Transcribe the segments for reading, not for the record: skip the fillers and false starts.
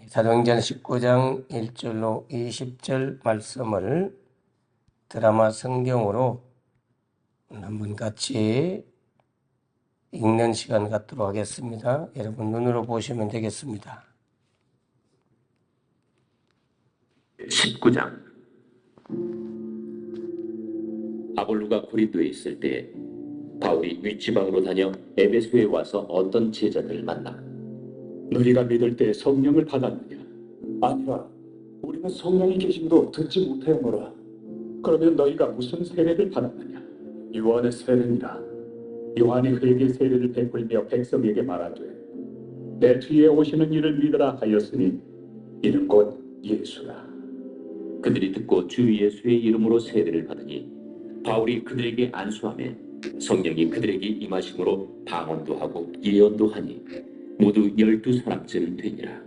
사도행전 19장 1절로 20절 말씀을 드라마 성경으로 한번 같이 읽는 시간 갖도록 하겠습니다. 여러분 눈으로 보시면 되겠습니다. 19장. 아볼로가 고린도에 있을 때 바울이 윗지방으로 다녀 에베소에 와서 어떤 제자들을 만나 너희가 믿을 때 성령을 받았느냐? 아니라 우리는 성령이 계심도 듣지 못하였노라. 그러면 너희가 무슨 세례를 받았느냐? 요한의 세례니라. 요한이 회개 세례를 베풀며 백성에게 말하되 내 뒤에 오시는 이를 믿으라 하였으니 이는 곧 예수라. 그들이 듣고 주 예수의 이름으로 세례를 받으니 바울이 그들에게 안수하며 성령이 그들에게 임하심으로 방언도 하고 예언도 하니 모두 12사람쯤 되니라.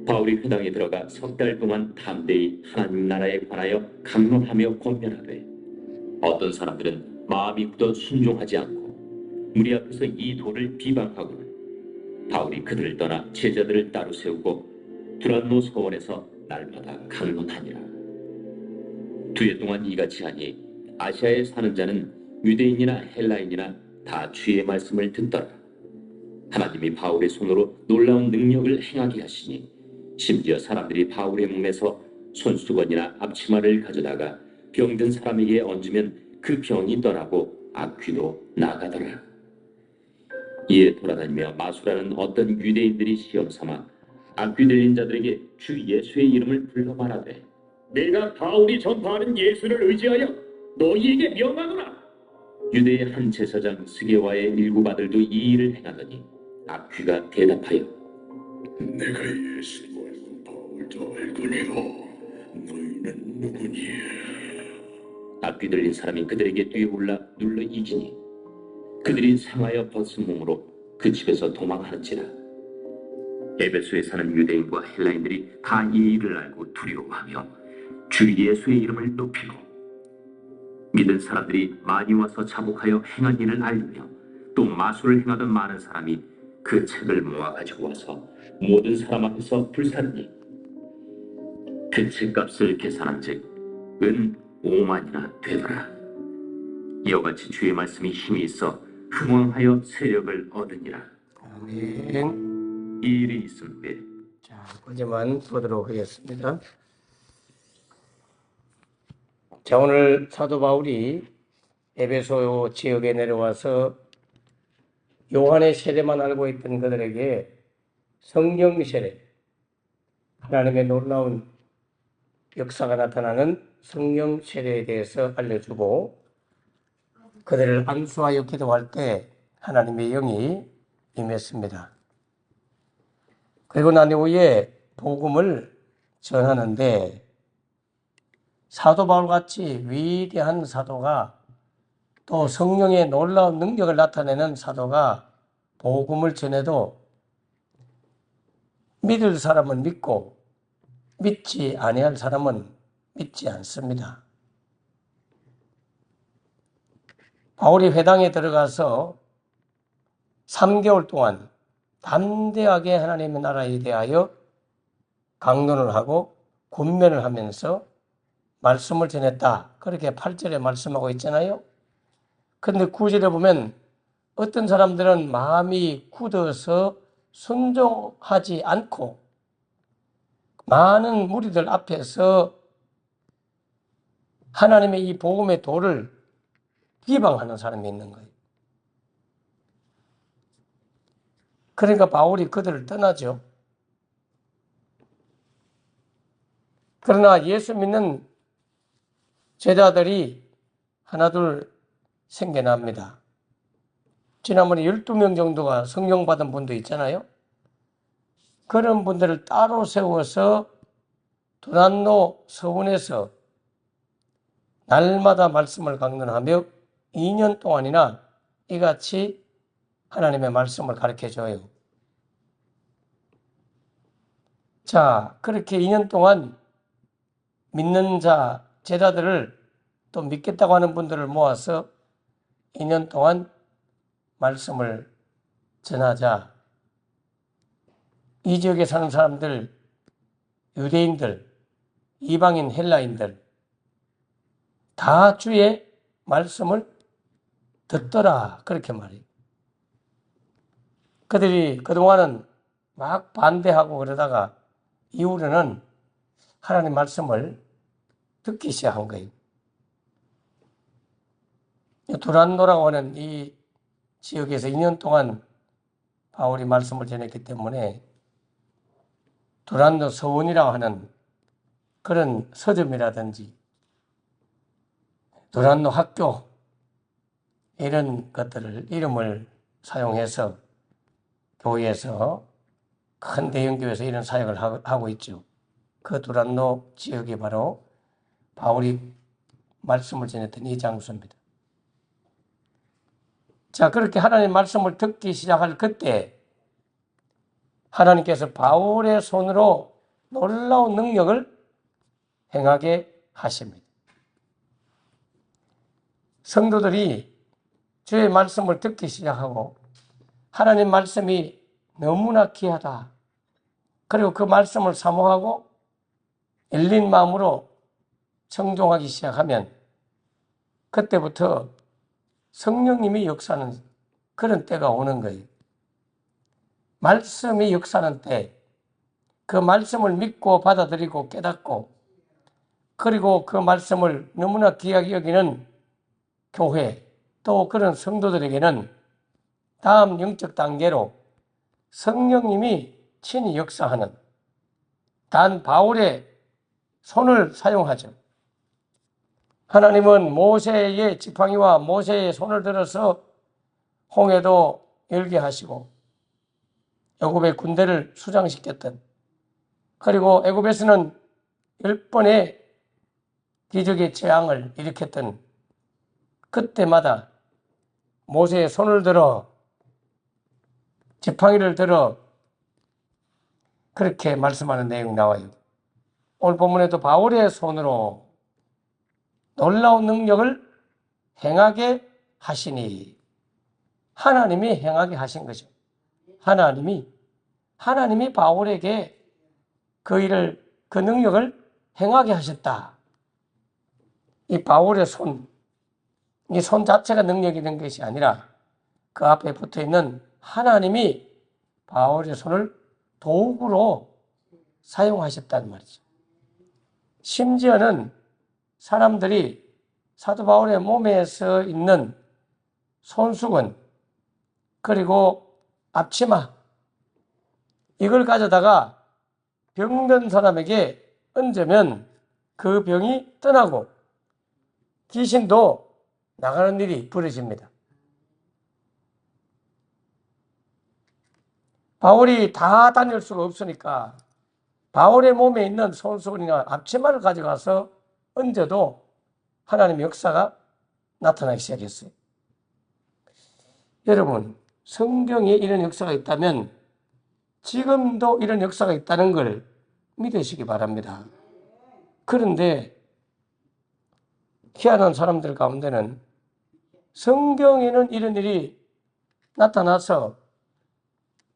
바울이 회당에 들어가 석 달 동안 담대히 하나님 나라에 관하여 강론하며 권면하되 어떤 사람들은 마음이 굳어 순종하지 않고 무리 앞에서 이 도를 비방하고는 바울이 그들을 떠나 제자들을 따로 세우고 두란노 서원에서 날마다 강론하니라. 2해 동안 이같이 하니 아시아에 사는 자는 유대인이나 헬라인이나 다 주의 말씀을 듣더라. 하나님이 바울의 손으로 놀라운 능력을 행하게 하시니 심지어 사람들이 바울의 몸에서 손수건이나 앞치마를 가져다가 병든 사람에게 얹으면 그 병이 떠나고 악귀도 나가더라. 이에 돌아다니며 마술하는 어떤 유대인들이 시험삼아 악귀 들린 자들에게 주 예수의 이름을 불러 말하되 내가 바울이 전파하는 예수를 의지하여 너희에게 명하노라. 유대의 한 제사장 스게와의 7 아들도 이 일을 행하더니 악귀가 대답하여 내가 예수를 알고 바울도 알거니와 너희는 누구니? 악귀 들린 사람이 그들에게 뛰어올라 눌러 이기니 그들이 상하여 벗은 몸으로 그 집에서 도망하는지라. 에베소에 사는 유대인과 헬라인들이 다 이 일을 알고 두려워하며 주 예수의 이름을 높이고 믿은 사람들이 많이 와서 자복하여 행한 일을 알리며 또 마술을 행하던 많은 사람이 그 책을 모아 가지고 와서 모든 사람 앞에서 불사르니 그 책값을 계산한 즉은 5만이나 되더라. 이와 같이 주의 말씀이 힘이 있어 흥왕하여 세력을 얻으니라. 아멘. 이 일이 있은 후에 자, 거기만 보도록 하겠습니다. 자, 오늘 사도 바울이 에베소 지역에 내려와서 요한의 세례만 알고 있던 그들에게 성령 세례, 하나님의 놀라운 역사가 나타나는 성령 세례에 대해서 알려주고 그들을 안수하여 기도할 때 하나님의 영이 임했습니다. 그리고 난 이후에 복음을 전하는데 사도 바울같이 위대한 사도가 또 성령의 놀라운 능력을 나타내는 사도가 복음을 전해도 믿을 사람은 믿고 믿지 아니할 사람은 믿지 않습니다. 바울이 회당에 들어가서 3개월 동안 담대하게 하나님의 나라에 대하여 강론을 하고 권면을 하면서 말씀을 전했다. 그렇게 8절에 말씀하고 있잖아요. 그런데 9절에 보면 어떤 사람들은 마음이 굳어서 순종하지 않고 많은 무리들 앞에서 하나님의 이 복음의 도를 비방하는 사람이 있는 거예요. 그러니까 바울이 그들을 떠나죠. 그러나 예수 믿는 제자들이 하나둘 생겨납니다. 지난번에 12명 정도가 성령 받은 분도 있잖아요. 그런 분들을 따로 세워서 두란노 서원에서 날마다 말씀을 강론하며 2년 동안이나 이같이 하나님의 말씀을 가르쳐줘요. 자, 그렇게 2년 동안 믿는 자, 제자들을 또 믿겠다고 하는 분들을 모아서 2년 동안 말씀을 전하자 이 지역에 사는 사람들, 유대인들, 이방인 헬라인들 다 주의 말씀을 듣더라 그렇게 말해요. 그들이 그동안은 막 반대하고 그러다가 이후로는 하나님 말씀을 듣기 시작한 거예요. 두란노라고 하는 이 지역에서 2년 동안 바울이 말씀을 전했기 때문에 두란노 서원이라고 하는 그런 서점이라든지 두란노 학교 이런 것들을 이름을 사용해서 교회에서 큰 대형교회에서 이런 사역을 하고 있죠. 그 두란노 지역이 바로 바울이 말씀을 전했던 이 장소입니다. 자, 그렇게 하나님 말씀을 듣기 시작할 그때 하나님께서 바울의 손으로 놀라운 능력을 행하게 하십니다. 성도들이 주의 말씀을 듣기 시작하고 하나님 말씀이 너무나 귀하다. 그리고 그 말씀을 사모하고 열린 마음으로 청종하기 시작하면 그때부터 성령님이 역사하는 그런 때가 오는 거예요. 말씀이 역사하는 때, 그 말씀을 믿고 받아들이고 깨닫고 그리고 그 말씀을 너무나 귀하게 여기는 교회 또 그런 성도들에게는 다음 영적 단계로 성령님이 친히 역사하는 단 바울의 손을 사용하죠. 하나님은 모세의 지팡이와 모세의 손을 들어서 홍해도 열게 하시고 애굽의 군대를 수장시켰던 그리고 애굽에서는 10번의 기적의 재앙을 일으켰던 그때마다 모세의 손을 들어 지팡이를 들어 그렇게 말씀하는 내용이 나와요. 오늘 본문에도 바울의 손으로 놀라운 능력을 행하게 하시니 하나님이 행하게 하신 거죠. 하나님이 바울에게 그 일을, 그 능력을 행하게 하셨다. 이 바울의 손, 이 손 자체가 능력이 된 것이 아니라 그 앞에 붙어 있는 하나님이 바울의 손을 도구로 사용하셨다는 말이죠. 심지어는 사람들이 사도 바울의 몸에서 있는 손수건 그리고 앞치마 이걸 가져다가 병든 사람에게 얹으면 그 병이 떠나고 귀신도 나가는 일이 벌어집니다. 바울이 다 다닐 수가 없으니까 바울의 몸에 있는 손수건이나 앞치마를 가져가서 얹어도 하나님의 역사가 나타나기 시작했어요. 여러분, 성경에 이런 역사가 있다면 지금도 이런 역사가 있다는 걸 믿으시기 바랍니다. 그런데 희한한 사람들 가운데는 성경에는 이런 일이 나타나서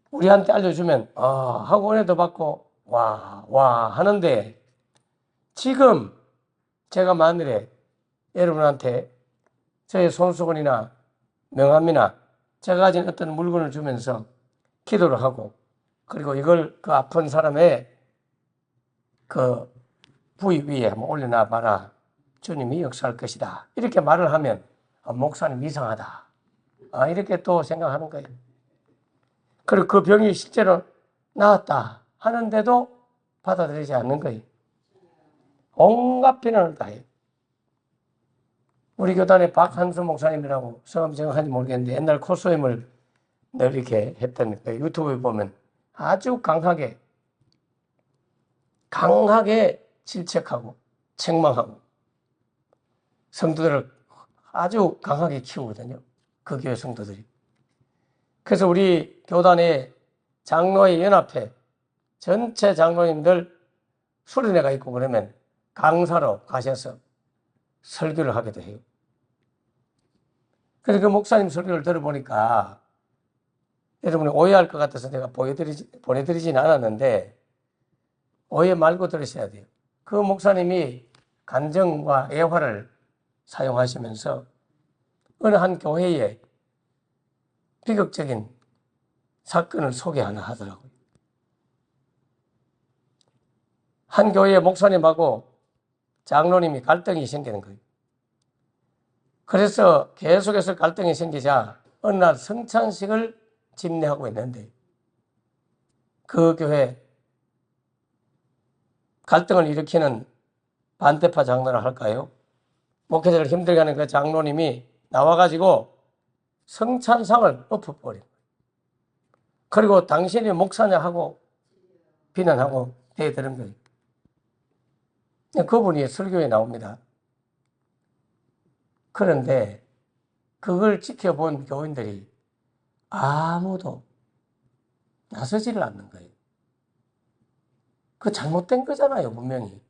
우리한테 알려주면 하고 은혜도 받고 와 하는데 지금 제가 만일에 여러분한테 저의 손수건이나 명함이나 제가 가진 어떤 물건을 주면서 기도를 하고 그리고 이걸 그 아픈 사람의 그 부위 위에 한번 올려놔 봐라. 주님이 역사할 것이다. 이렇게 말을 하면 목사님 이상하다. 이렇게 또 생각하는 거예요. 그리고 그 병이 실제로 나았다 하는데도 받아들이지 않는 거예요. 온갖 비난을 다 해요. 우리 교단의 박한수 목사님이라고 성함 정확한지 모르겠는데 옛날 코스모임을 늘 이렇게 했던 그 유튜브에 보면 아주 강하게 질책하고 책망하고 성도들을 아주 강하게 키우거든요. 그 교회 성도들이. 그래서 우리 교단의 장로회 연합회 전체 장로님들 수련회가 있고 그러면 강사로 가셔서 설교를 하기도 해요. 그래서 그 목사님 설교를 들어보니까 여러분이 오해할 것 같아서 내가 보내드리진 않았는데 오해 말고 들으셔야 돼요. 그 목사님이 간정과 애화를 사용하시면서 어느 한 교회에 비극적인 사건을 소개하나 하더라고요. 한 교회 목사님하고 장로님이 갈등이 생기는 거예요. 그래서 계속해서 갈등이 생기자 어느 날 성찬식을 집례하고 있는데 그 교회 갈등을 일으키는 반대파 장로를 할까요? 목회자를 힘들게 하는 그 장로님이 나와가지고 성찬상을 엎어버린 거예요. 그리고 당신이 목사냐 하고 비난하고 대들은 거예요. 그분이 설교에 나옵니다. 그런데 그걸 지켜본 교인들이 아무도 나서지를 않는 거예요. 그 잘못된 거잖아요, 분명히.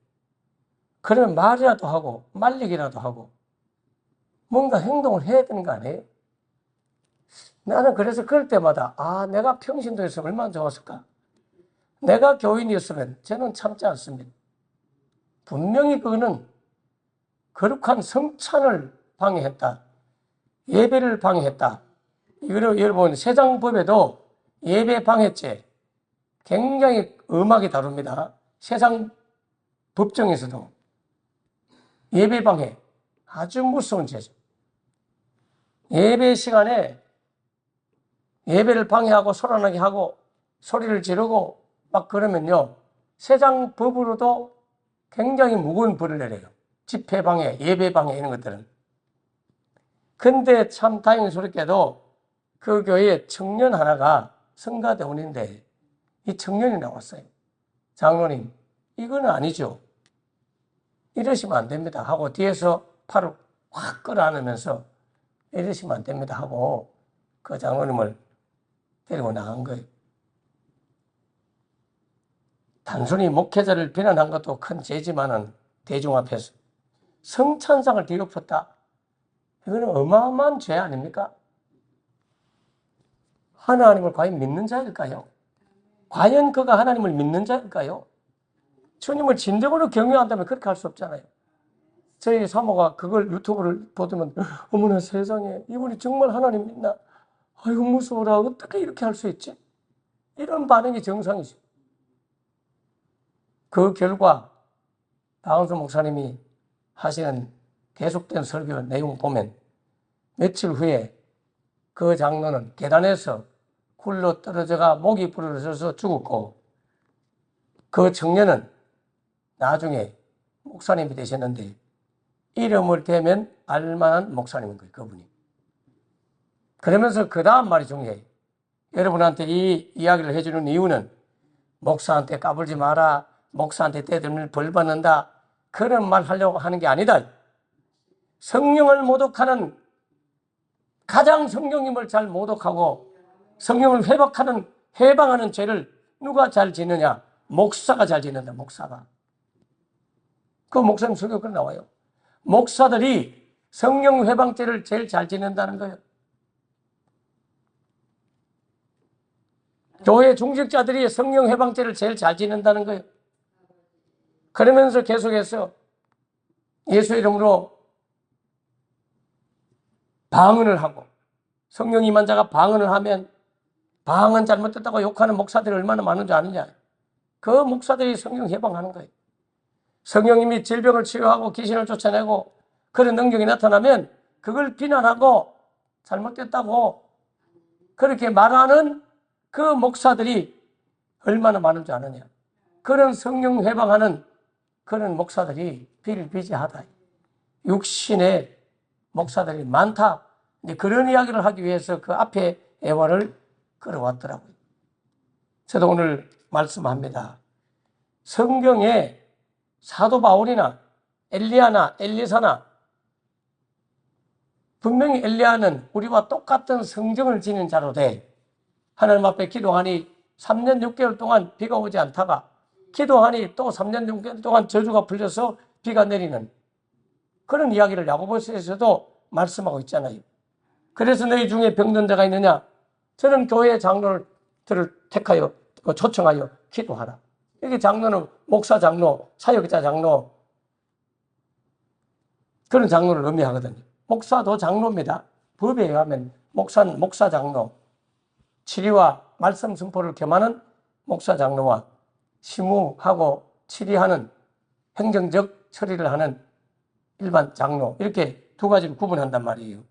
그러면 말이라도 하고 말리기라도 하고 뭔가 행동을 해야 되는 거 아니에요? 나는 그래서 그럴 때마다 내가 평신도였으면 얼마나 좋았을까? 내가 교인이었으면 저는 참지 않습니다. 분명히 그거는 거룩한 성찬을 방해했다. 예배를 방해했다. 이거를 여러분 세상법에도 예배 방해죄 굉장히 엄하게 다룹니다. 세상 법정에서도 예배 방해 아주 무서운 죄죠. 예배 시간에 예배를 방해하고 소란하게 하고 소리를 지르고 막 그러면요 세상 법으로도 굉장히 무거운 벌을 내려요. 집회 방해, 예배 방해 이런 것들은. 근데 참 다행스럽게도 그 교회에 청년 하나가 성가대원인데 이 청년이 나왔어요. 장로님, 이거는 아니죠. 이러시면 안 됩니다 하고 뒤에서 팔을 확 끌어안으면서 이러시면 안 됩니다 하고 그 장로님을 데리고 나간 거예요. 단순히 목회자를 비난한 것도 큰 죄지만은 대중 앞에서 성찬상을 뒤엎었다. 이거는 어마어마한 죄 아닙니까? 하나님을 과연 믿는 자일까요? 과연 그가 하나님을 믿는 자일까요? 주님을 진정으로 경외한다면 그렇게 할 수 없잖아요. 저희 사모가 그걸 유튜브를 보더면 어머나 세상에 이분이 정말 하나님 믿나? 아이고 무서워라. 어떻게 이렇게 할 수 있지? 이런 반응이 정상이죠. 그 결과 박은수 목사님이 하시는 계속된 설교 내용 보면 며칠 후에 그 장로는 계단에서 굴러 떨어져가 목이 부러져서 죽었고 그 청년은 나중에 목사님이 되셨는데 이름을 대면 알만한 목사님인 거예요. 그분이. 그러면서 그 다음 말이 중요해요. 여러분한테 이 이야기를 해주는 이유는 목사한테 까불지 마라. 목사한테 때들면 벌 받는다. 그런 말 하려고 하는 게 아니다. 성령을 모독하는 가장 성령님을 잘 모독하고 성령을 해방하는 죄를 누가 잘 짓느냐? 목사가 잘 짓는다. 목사가. 그 목사님 설교가 나와요. 목사들이 성령 회방죄를 제일 잘 짓는다는 거예요. 교회 중직자들이 성령 회방죄를 제일 잘 짓는다는 거예요. 그러면서 계속해서 예수 이름으로 방언을 하고 성령 임한 자가 방언을 하면 방언 잘못됐다고 욕하는 목사들이 얼마나 많은 줄 아느냐. 그 목사들이 성령 해방하는 거예요. 성령님이 질병을 치료하고 귀신을 쫓아내고 그런 능력이 나타나면 그걸 비난하고 잘못됐다고 그렇게 말하는 그 목사들이 얼마나 많은 줄 아느냐. 그런 성령 해방하는 그런 목사들이 비일비재하다. 육신의 목사들이 많다. 그런 이야기를 하기 위해서 그 앞에 애화를 끌어왔더라고요. 저도 오늘 말씀합니다. 성경에 사도 바울이나 엘리야나 엘리사나 분명히 엘리야는 우리와 똑같은 성정을 지닌 자로 돼 하나님 앞에 기도하니 3년 6개월 동안 비가 오지 않다가 기도하니 또 3년 6개월 동안 저주가 풀려서 비가 내리는 그런 이야기를 야고보서에서도 말씀하고 있잖아요. 그래서 너희 중에 병든 자가 있느냐? 저는 교회 장로들을 택하여 초청하여 기도하라. 이게 장로는 목사 장로, 사역자 장로, 그런 장로를 의미하거든요. 목사도 장로입니다. 법에 의하면 목사는 목사 장로, 치리와 말씀 선포를 겸하는 목사 장로와 시무하고 치리하는 행정적 처리를 하는 일반 장로, 이렇게 두 가지를 구분한단 말이에요.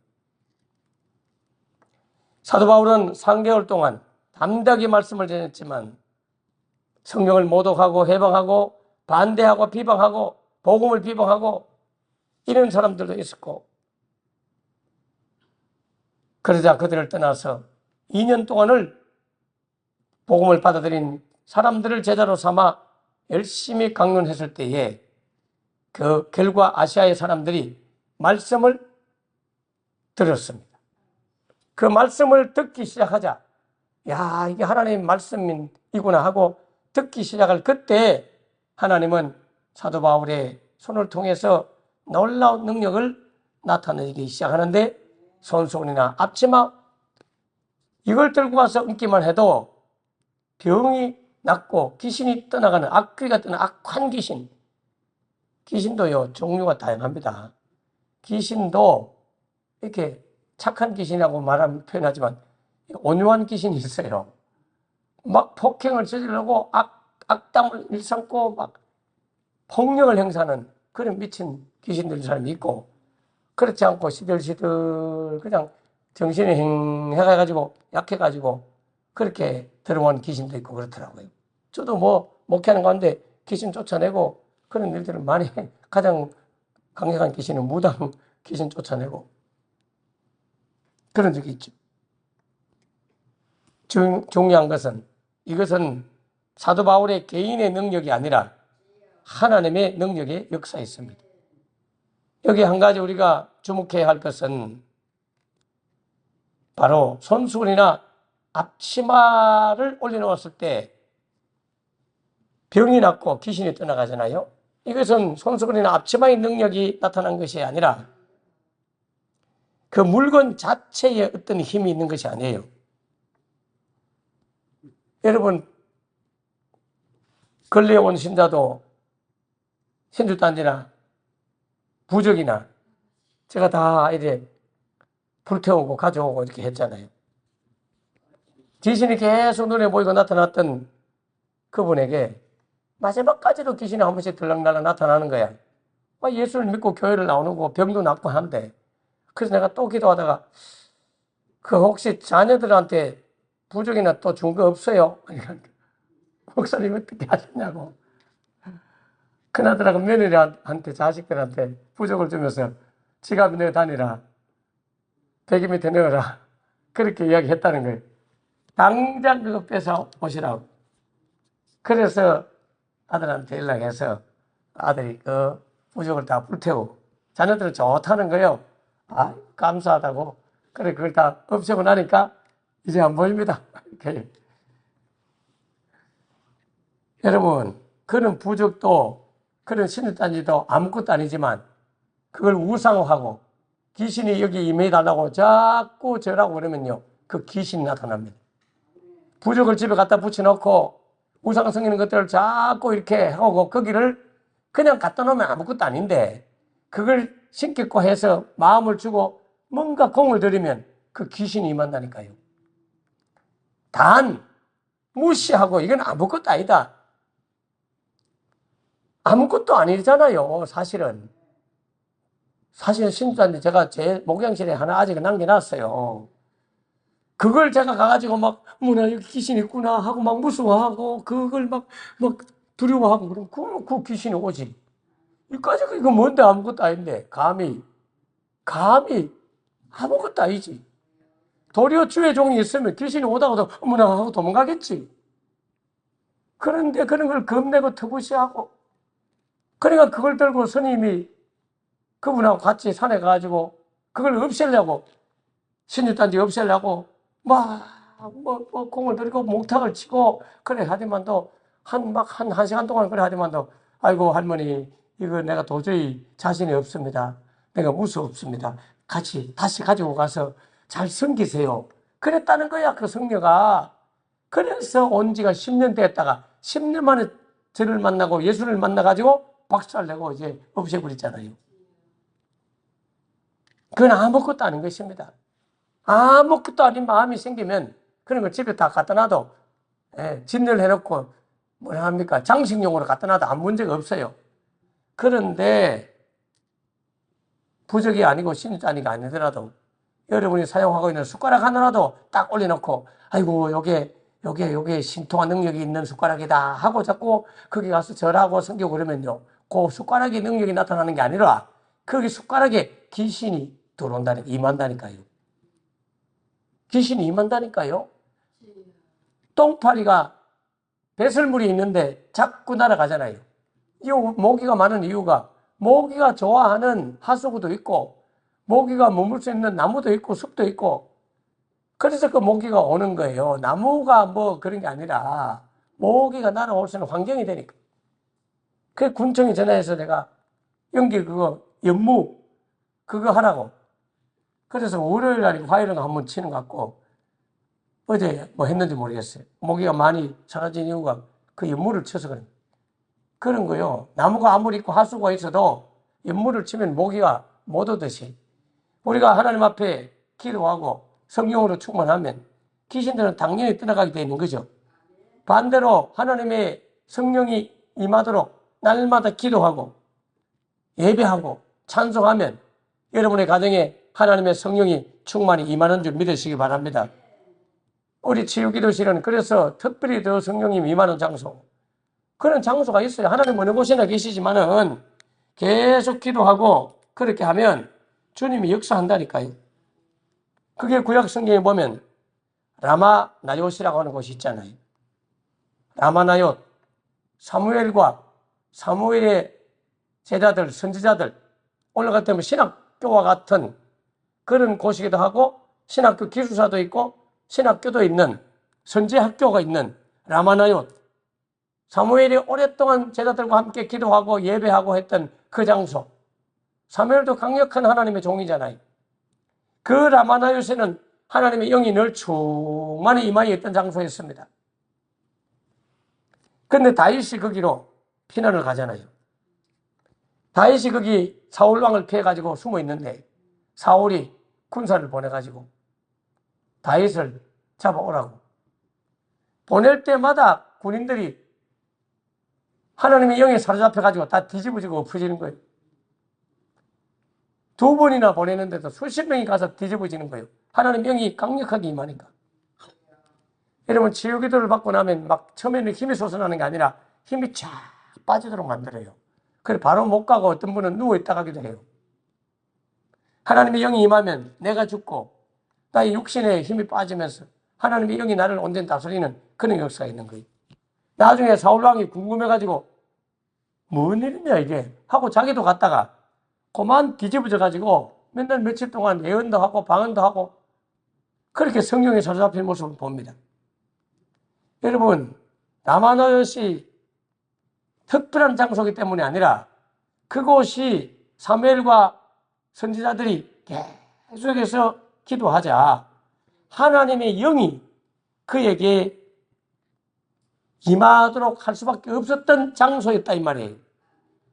사도 바울은 3개월 동안 담대하게 말씀을 전했지만 성령을 모독하고 해방하고 반대하고 비방하고 복음을 비방하고 이런 사람들도 있었고, 그러자 그들을 떠나서 2년 동안을 복음을 받아들인 사람들을 제자로 삼아 열심히 강론했을 때에 그 결과 아시아의 사람들이 말씀을 들었습니다. 그 말씀을 듣기 시작하자, 야, 이게 하나님의 말씀이구나 하고 듣기 시작할 그때 하나님은 사도 바울의 손을 통해서 놀라운 능력을 나타내기 시작하는데, 손수건이나 앞치마 이걸 들고 와서 얹기만 해도 병이 낫고 귀신이 떠나가는, 악귀가 떠나는 악한 귀신, 귀신도요 종류가 다양합니다. 귀신도 이렇게 착한 귀신이라고 표현하지만 온유한 귀신이 있어요. 막 폭행을 저지르고 악담을 일삼고 막 폭력을 행사하는 그런 미친 귀신들 사람이 있고, 그렇지 않고 시들시들 그냥 정신이 행해가지고 약해가지고 그렇게 들어온 귀신도 있고 그렇더라고요. 저도 뭐 목회하는 가운데 귀신 쫓아내고 그런 일들을 많이 해. 가장 강력한 귀신은 무당 귀신 쫓아내고 그런 적이 있죠. 중요한 것은, 이것은 사도 바울의 개인의 능력이 아니라 하나님의 능력의 역사였습니다. 여기 한 가지 우리가 주목해야 할 것은 바로 손수건이나 앞치마를 올려놓았을 때 병이 낫고 귀신이 떠나가잖아요. 이것은 손수건이나 앞치마의 능력이 나타난 것이 아니라 그 물건 자체에 어떤 힘이 있는 것이 아니에요. 여러분, 근래에 온 신자도 신주단지나 부적이나 제가 다 이제 불태우고 가져오고 이렇게 했잖아요. 귀신이 계속 눈에 보이고 나타났던 그분에게 마지막까지도 귀신이 한 번씩 들락날락 나타나는 거야. 예수를 믿고 교회를 나오는 거 병도 낫고 한데, 그래서 내가 또 기도하다가 그 혹시 자녀들한테 부적이나 또 준 거 없어요? 목사님 어떻게 하셨냐고. 큰아들하고 며느리한테 자식들한테 부적을 주면서 지갑에 넣어 다니라, 베개 밑에 넣어라, 그렇게 이야기했다는 거예요. 당장 그거 뺏어 오시라고. 그래서 아들한테 연락해서 아들이 그 부적을 다 불태우고 자녀들은 좋다는 거예요. 아, 감사하다고. 그래, 그걸 다 없애고 나니까 이제 안 보입니다. 이렇게. 여러분, 그런 부적도 그런 신유단지도 아무것도 아니지만 그걸 우상화하고 귀신이 여기 임해달라고 자꾸 저라고 그러면요, 그 귀신이 나타납니다. 부적을 집에 갖다 붙여놓고 우상 성기는 것들을 자꾸 이렇게 하고 거기를 그냥 갖다 놓으면 아무것도 아닌데 그걸 신겠고 해서 마음을 주고 뭔가 공을 들이면 그 귀신이 임한다니까요. 단 무시하고 이건 아무것도 아니다, 아무것도 아니잖아요. 사실은 신주단지 제가 제 목양실에 하나 아직 남겨놨어요. 그걸 제가 가가지고 막 여기 귀신 있구나 하고 막 무서워하고 그걸 막 두려워하고 그럼 그 귀신이 오지. 이까지 이거 뭔데 아무것도 아닌데 감히 아무것도 아니지. 도리어 주의 종이 있으면 귀신이 오다가도 어머나 하고 도망가겠지. 그런데 그런 걸 겁내고 터부시하고, 그러니까 그걸 들고 스님이 그분하고 같이 산에 가가지고 그걸 없애려고, 신유단지 없애려고 공을 들이고 목탁을 치고 그래 하지만도 한 시간 동안 그래 하지만도 아이고 할머니 이거 내가 도저히 자신이 없습니다. 내가 무서웠습니다. 다시 가지고 가서 잘 섬기세요. 그랬다는 거야, 그 성녀가. 그래서 온 지가 10년 됐다가 10년 만에 저를 만나고 예수를 만나가지고 박살내고 이제 없애버렸잖아요. 그건 아무것도 아닌 것입니다. 아무것도 아닌 마음이 생기면 그런 걸 집에 다 갖다 놔도, 진열 해놓고, 뭐라 합니까? 장식용으로 갖다 놔도 아무 문제가 없어요. 그런데, 부적이 아니고 신자니가 아니더라도, 여러분이 사용하고 있는 숟가락 하나라도 딱 올려놓고, 아이고, 요게 신통한 능력이 있는 숟가락이다 하고 자꾸 거기 가서 절하고 섬기고 그러면요. 그 숟가락의 능력이 나타나는 게 아니라, 거기 숟가락에 귀신이 임한다니까요. 귀신이 임한다니까요. 똥파리가 배설물이 있는데 자꾸 날아가잖아요. 이 모기가 많은 이유가 모기가 좋아하는 하수구도 있고 모기가 머물 수 있는 나무도 있고 숲도 있고 그래서 그 모기가 오는 거예요. 나무가 뭐 그런 게 아니라 모기가 날아올 수 있는 환경이 되니까. 그 군청에 전화해서 내가 연기 연무 그거 하라고. 그래서 월요일 날이고 화요일 날 한번 치는 것 같고 어제 뭐 했는지 모르겠어요. 모기가 많이 사라진 이유가 그 연물을 쳐서 그런 거요. 나무가 아무리 있고 하수구가 있어도 연물을 치면 모기가 못 오듯이 우리가 하나님 앞에 기도하고 성령으로 충만하면 귀신들은 당연히 떠나가게 되어 있는 거죠. 반대로 하나님의 성령이 임하도록 날마다 기도하고 예배하고 찬송하면 여러분의 가정에 하나님의 성령이 충만히 임하는 줄 믿으시기 바랍니다. 우리 치유기도실은 그래서 특별히 더 성령이 임하는 장소, 그런 장소가 있어요. 하나님 어느 곳이나 계시지만은 계속 기도하고 그렇게 하면 주님이 역사한다니까요. 그게 구약 성경에 보면 라마나요시라고 하는 곳이 있잖아요. 라마나요, 사무엘과 사무엘의 제자들, 선지자들 올라갈 때면 신학교와 같은 그런 곳이기도 하고 신학교 기숙사도 있고 신학교도 있는 선지학교가 있는 라마나요, 사무엘이 오랫동안 제자들과 함께 기도하고 예배하고 했던 그 장소. 사무엘도 강력한 하나님의 종이잖아요. 그 라마나요에는 하나님의 영이 늘 충만히 임하여 있던 장소였습니다. 그런데 다윗이 거기로 피난을 가잖아요. 다윗이 거기 사울왕을 피해가지고 숨어 있는데 사울이 군사를 보내가지고 다윗을 잡아오라고 보낼 때마다 군인들이 하나님의 영에 사로잡혀가지고 다 뒤집어지고 엎어지는 거예요. 2번이나 보내는데도 수십 명이 가서 뒤집어지는 거예요. 하나님 영이 강력하게 임하니까. 여러분 치유기도를 받고 나면 막 처음에는 힘이 솟아나는 게 아니라 힘이 쫙 빠지도록 만들어요. 그래 바로 못 가고 어떤 분은 누워있다 가기도 해요. 하나님의 영이 임하면 내가 죽고 나의 육신에 힘이 빠지면서 하나님의 영이 나를 온전히 다스리는 그런 역사가 있는 거예요. 나중에 사울왕이 궁금해가지고 뭔 일이냐 이게 하고 자기도 갔다가 그만 뒤집어져가지고 맨날 며칠 동안 예언도 하고 방언도 하고 그렇게 성령에 사로잡힌 모습을 봅니다. 여러분 라마나요시 특별한 장소이기 때문이 아니라 그곳이 사무엘과 선지자들이 계속해서 기도하자 하나님의 영이 그에게 임하도록 할 수밖에 없었던 장소였다 이 말이에요.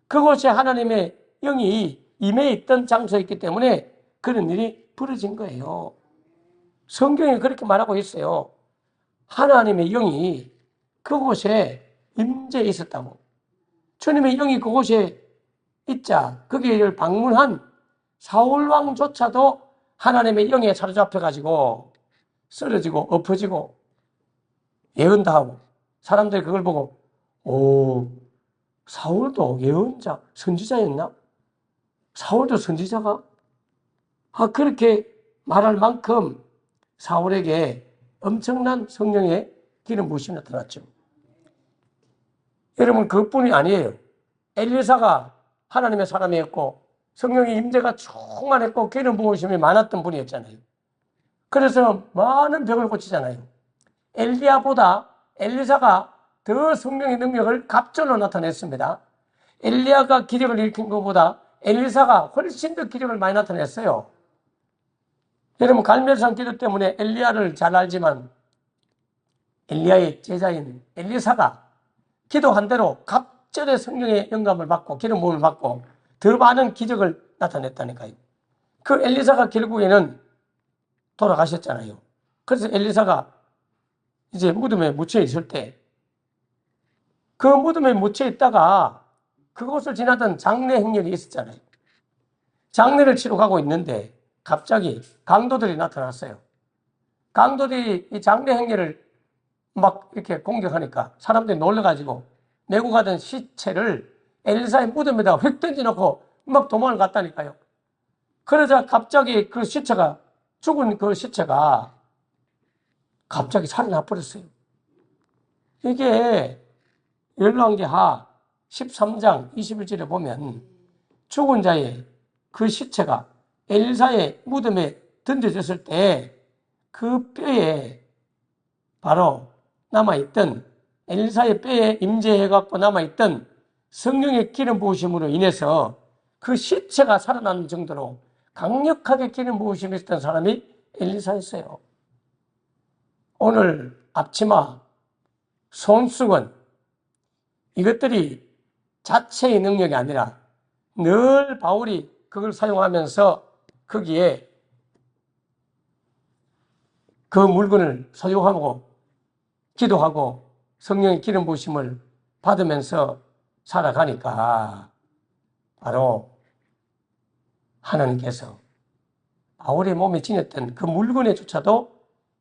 그곳에 하나님의 영이 임해 있던 장소였기 때문에 그런 일이 벌어진 거예요. 성경에 그렇게 말하고 있어요. 하나님의 영이 그곳에 임재해 있었다고. 주님의 영이 그곳에 있자 거기를 방문한 사울왕조차도 하나님의 영에 사로잡혀가지고 쓰러지고 엎어지고 예언도 하고 사람들이 그걸 보고 오 사울도 예언자 선지자였나? 사울도 선지자가? 그렇게 말할 만큼 사울에게 엄청난 성령의 기름 부으심이 나타났죠. 여러분 그것뿐이 아니에요. 엘리사가 하나님의 사람이었고 성령의 임재가 충만했고 기름 부으심이 많았던 분이었잖아요. 그래서 많은 병을 고치잖아요. 엘리야보다 엘리사가 더 성령의 능력을 갑절로 나타냈습니다. 엘리야가 기적을 일으킨 것보다 엘리사가 훨씬 더 기적을 많이 나타냈어요. 여러분 갈멜산 기도 때문에 엘리야를 잘 알지만 엘리야의 제자인 엘리사가 기도한 대로 갑절의 성령의 영감을 받고 기름 부음을 받고 더 많은 기적을 나타냈다니까요. 그 엘리사가 결국에는 돌아가셨잖아요. 그래서 엘리사가 이제 무덤에 묻혀 있을 때 그 무덤에 묻혀 있다가 그곳을 지나던 장례 행렬이 있었잖아요. 장례를 치러 가고 있는데 갑자기 강도들이 나타났어요. 강도들이 이 장례 행렬을 막 이렇게 공격하니까 사람들이 놀라가지고 메고 가던 시체를 엘리사의 무덤에다가 휙 던져놓고 막 도망을 갔다니까요. 그러자 갑자기 그 시체가, 죽은 그 시체가 갑자기 살아나 버렸어요. 이게 열왕기하 13장 21절에 보면 죽은 자의 그 시체가 엘리사의 무덤에 던져졌을 때 그 뼈에 바로 남아있던, 엘리사의 뼈에 임재해갖고 남아있던 성령의 기름 부으심으로 인해서 그 시체가 살아나는 정도로 강력하게 기름 부으심이 있었던 사람이 엘리사였어요. 오늘 앞치마, 손수건, 이것들이 자체의 능력이 아니라 늘 바울이 그걸 사용하면서 거기에 그 물건을 사용하고 기도하고 성령의 기름 부으심을 받으면서 살아가니까 바로 하나님께서 바울의 몸에 지녔던 그 물건에조차도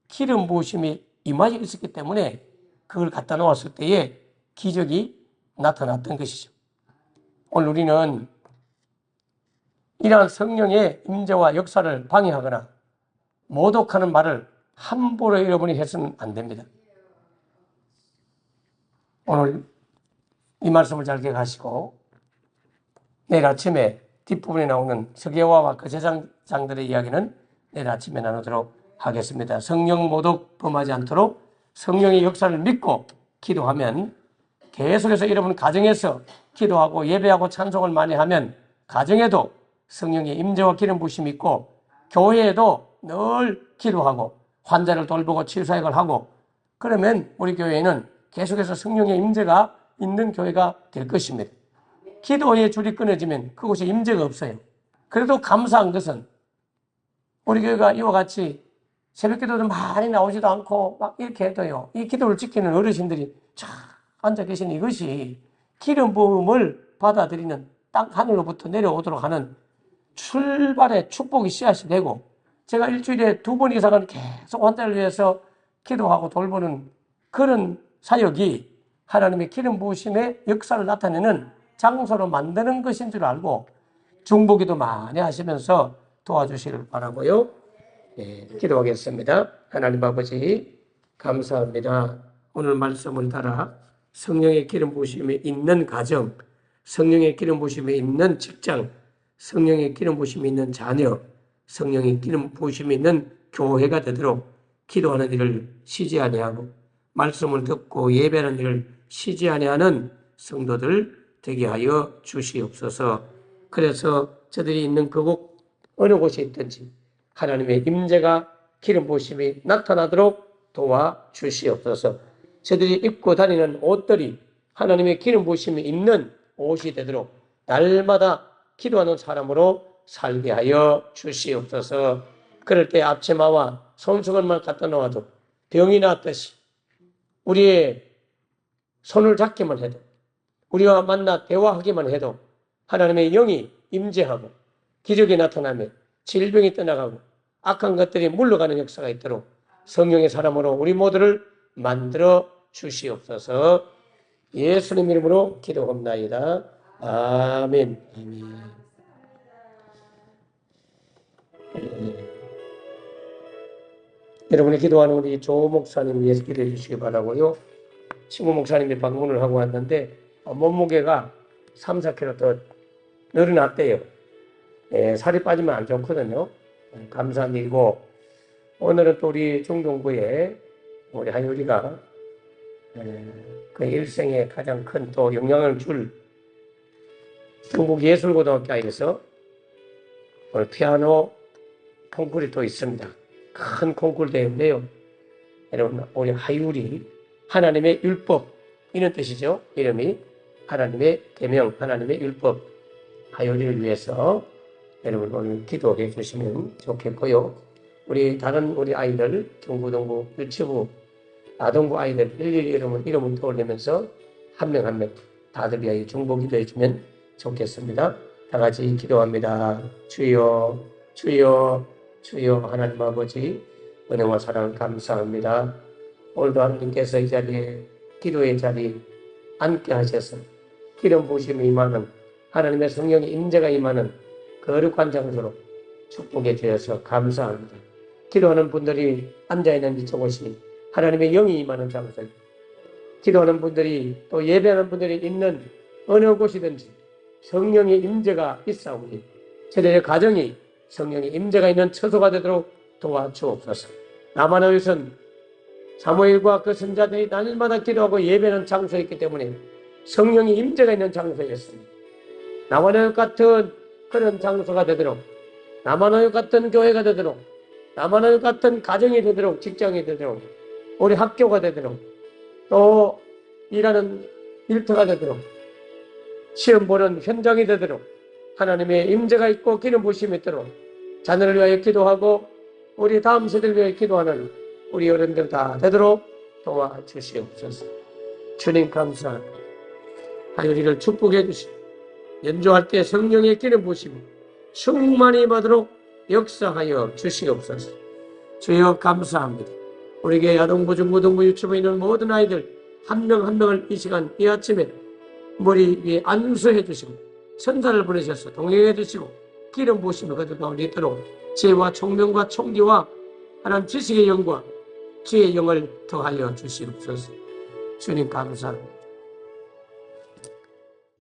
기름 부으심이 임하여 있었기 때문에 그걸 갖다 놓았을 때에 기적이 나타났던 것이죠. 오늘 우리는 이러한 성령의 임재와 역사를 방해하거나 모독하는 말을 함부로 여러분이 해서는 안 됩니다. 오늘 이 말씀을 잘 기억하시고 내일 아침에 뒷부분에 나오는 서계화와 그 제사장들의 이야기는 내일 아침에 나누도록 하겠습니다. 성령 모독 범하지 않도록 성령의 역사를 믿고 기도하면 계속해서 여러분 가정에서 기도하고 예배하고 찬송을 많이 하면 가정에도 성령의 임재와 기름 부으심이 있고 교회에도 늘 기도하고 환자를 돌보고 치유사역을 하고 그러면 우리 교회는 계속해서 성령의 임재가 있는 교회가 될 것입니다. 기도의 줄이 끊어지면 그곳에 임재가 없어요. 그래도 감사한 것은 우리 교회가 이와 같이 새벽 기도도 많이 나오지도 않고 막 이렇게 해도요. 이 기도를 지키는 어르신들이 쫙 앉아 계신 이것이 기름 부음을 받아들이는 땅 하늘로부터 내려오도록 하는 출발의 축복의 씨앗이 되고 제가 일주일에 2번 이상은 계속 환자를 위해서 기도하고 돌보는 그런 사역이 하나님의 기름 부으심의 역사를 나타내는 장소로 만드는 것인 줄 알고 중보기도 많이 하시면서 도와주시길 바라고요. 기도하겠습니다. 하나님 아버지 감사합니다. 오늘 말씀을 따라 성령의 기름 부으심이 있는 가정, 성령의 기름 부으심이 있는 직장, 성령의 기름 부으심이 있는 자녀, 성령의 기름 부으심이 있는 교회가 되도록 기도하는 일을 쉬지 아니하고 말씀을 듣고 예배하는 일을 쉬지 아니하는 성도들 되게 하여 주시옵소서. 그래서 저들이 있는 그곳 어느 곳에 있든지 하나님의 임재가 기름 부으심이 나타나도록 도와주시옵소서. 저들이 입고 다니는 옷들이 하나님의 기름 부으심이 있는 옷이 되도록 날마다 기도하는 사람으로 살게 하여 주시옵소서. 그럴 때 앞치마와 손수건만 갖다 놓아도 병이 났듯이 우리의 손을 잡기만 해도 우리와 만나 대화하기만 해도 하나님의 영이 임재하고 기적이 나타나며 질병이 떠나가고 악한 것들이 물러가는 역사가 있도록 성령의 사람으로 우리 모두를 만들어 주시옵소서. 예수님 이름으로 기도합나이다. 아멘. 아멘. 여러분이 기도하는 우리 조 목사님 위해서 기도해 주시기 바라고요. 친구 목사님이 방문을 하고 왔는데 몸무게가 3, 4kg 더 늘어났대요. 살이 빠지면 안 좋거든요. 감사한 일이고 오늘은 또 우리 중동부에 우리 한유리가 그 일생에 가장 큰 또 영향을 줄 중국예술고등학교에서 오늘 피아노 콩쿨이 또 있습니다. 큰 콩쿨 대회인데요. 여러분, 우리 하율이 하나님의 율법, 이런 뜻이죠. 이름이 하나님의 계명, 하나님의 율법, 하율이를 위해서 여러분 오늘 기도해 주시면 좋겠고요. 우리 다른 우리 아이들, 중고등부, 유치부, 아동부 아이들 일일이 이름을 떠올리면서 한 명 한 명 다들 위하여 중보 기도해 주면 좋겠습니다. 다 같이 기도합니다. 주여, 주여, 주여. 하나님 아버지, 은혜와 사랑 감사합니다. 오늘도 하나님께서 이 자리에, 기도의 자리에 앉게 하셔서 기름 부심이 임하는, 하나님의 성령의 임재가 임하는 거룩한 장소로 축복해 주셔서 감사합니다. 기도하는 분들이 앉아있는 이곳이 하나님의 영이 임하는 장소입니다. 기도하는 분들이 또 예배하는 분들이 있는 어느 곳이든지 성령의 임재가 있사오니 저들의 가정이 성령의 임재가 있는 처소가 되도록 도와주옵소서. 남한의선 사무엘과 그 선자들이 날마다 기도하고 예배하는 장소였기 때문에 성령의 임재가 있는 장소였습니다. 남한의 같은 그런 장소가 되도록, 남한의 같은 교회가 되도록, 남한의 같은 가정이 되도록, 직장이 되도록, 우리 학교가 되도록, 또 일하는 일터가 되도록, 시험 보는 현장이 되도록 하나님의 임재가 있고 기름 부심이 있도록 자녀를 위하여 기도하고 우리 다음 세대를 위하여 기도하는 우리 어른들 다 되도록 도와주시옵소서. 주님 감사합니다. 하율이를 축복해 주시고 연주할 때 성령의 기름 부심을 충만히 받도록 역사하여 주시옵소서. 주여 감사합니다. 우리에게 아동부, 중고등부, 유치부에 있는 모든 아이들 한 명 한 명을 이 시간 이 아침에 머리 위에 안수해 주시고 선사를 보내셔서 동행해 주시고 기름 부심을 그들 가운데 있도록 지혜와 총명과 총기와 하나님 지식의 영과 지혜의 영을 더하여 주시옵소서. 주님 감사합니다.